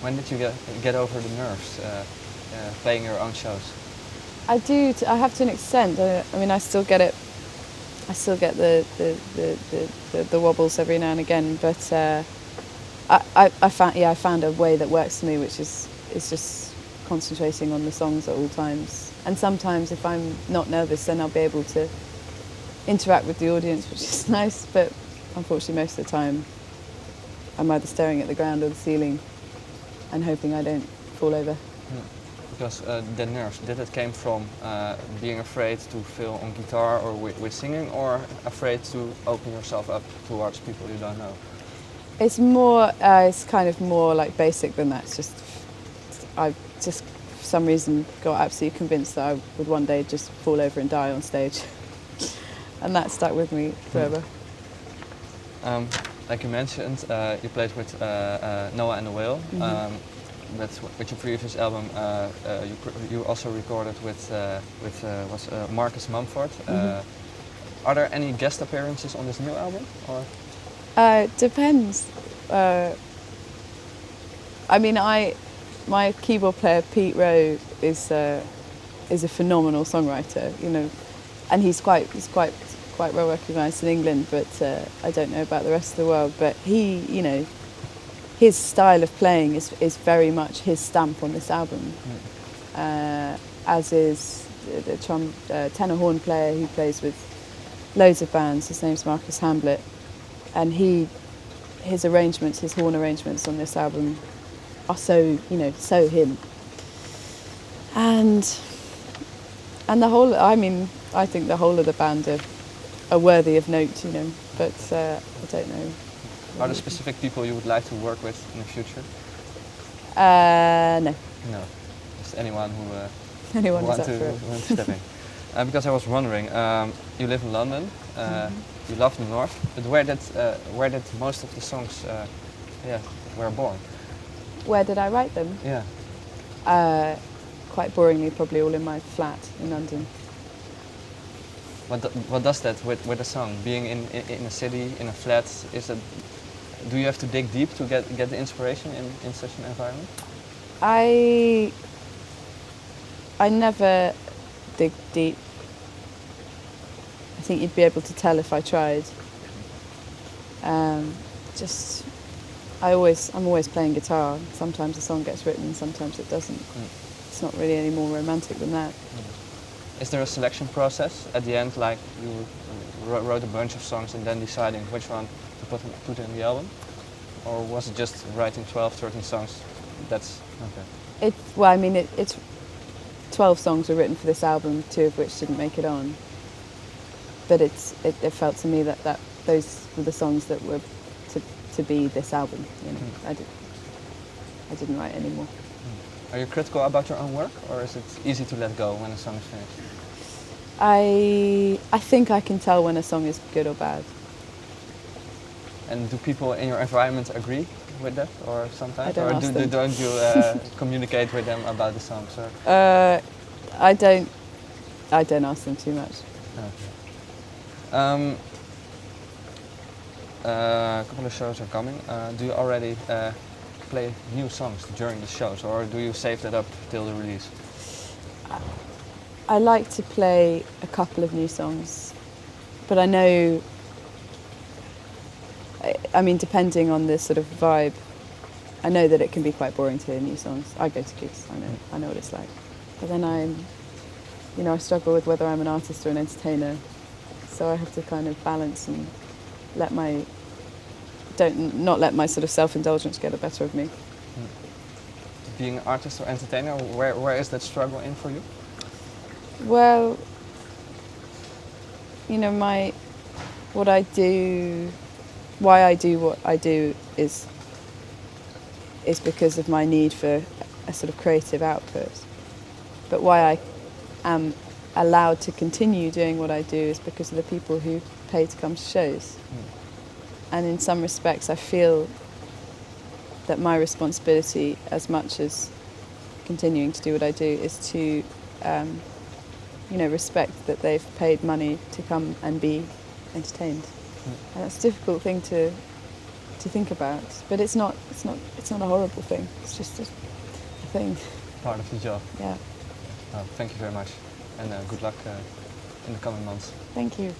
When did you get over the nerves playing your own shows? I do. I have to an extent. I mean, I still get it. I still get the wobbles every now and again. But I found a way that works for me, which is just concentrating on the songs at all times. And sometimes, if I'm not nervous, then I'll be able to interact with the audience, which is nice. But unfortunately, most of the time, I'm either staring at the ground or the ceiling and hoping I don't fall over. Because the nerves, did it came from being afraid to fail on guitar or with singing, or afraid to open yourself up towards people you don't know? It's more, it's kind of more like basic than that. It's just, I've just for some reason got absolutely convinced that I would one day just fall over and die on stage. And that stuck with me forever. Like you mentioned, you played with Noah and the Whale. But with your previous album, you also recorded with Marcus Mumford. Are there any guest appearances on this new album? Or? Depends. I mean, my keyboard player Pete Rowe is a phenomenal songwriter, you know, and he's quite well recognised in England, but I don't know about the rest of the world. But he, you know, his style of playing is very much his stamp on this album, as is the tenor horn player who plays with loads of bands. His name's Marcus Hamblett, and his arrangements, his horn arrangements on this album are so, you know, so him. And the whole, I mean, I think the whole of the band are worthy of note, you know, but I don't know. Are there specific people you would like to work with in the future? No. No, just anyone who Anyone want who's up for it. want to step in. Because I was wondering, you live in London, you love the North, but where did most of the songs were born? Where did I write them? Yeah. Quite boringly, probably all in my flat in London. What does that with a song? Being in a city, in a flat, do you have to dig deep to get the inspiration in such an environment? I never dig deep. I think you'd be able to tell if I tried. I'm always playing guitar. Sometimes a song gets written, sometimes it doesn't. It's not really any more romantic than that. Is there a selection process at the end, like you wrote a bunch of songs and then deciding which one to put in the album? Or was it just writing 12, 13 songs? That's okay. It's 12 songs were written for this album, 2 of which didn't make it on. But it felt to me that those were the songs that were to be this album. You know, I didn't write any more. Are you critical about your own work, or is it easy to let go when a song is finished? I think I can tell when a song is good or bad. And do people in your environment agree with that, or sometimes? Don't you communicate with them about the songs? Or? I don't ask them too much. Okay. A couple of shows are coming. Do you already play new songs during the shows, or do you save that up till the release? I like to play a couple of new songs, but I know, I mean, depending on the sort of vibe, I know that it can be quite boring to hear new songs. I go to gigs, I know what it's like. But then I struggle with whether I'm an artist or an entertainer, so I have to kind of balance and not let my sort of self-indulgence get the better of me. Being an artist or entertainer, where is that struggle in for you? Well, you know, why I do what I do is because of my need for a sort of creative output. But why I am allowed to continue doing what I do is because of the people who pay to come to shows. And in some respects, I feel that my responsibility, as much as continuing to do what I do, is to, respect that they've paid money to come and be entertained. And that's a difficult thing to to think about. But it's not a horrible thing. It's just a thing. Part of the job. Yeah. Thank you very much, and good luck in the coming months. Thank you.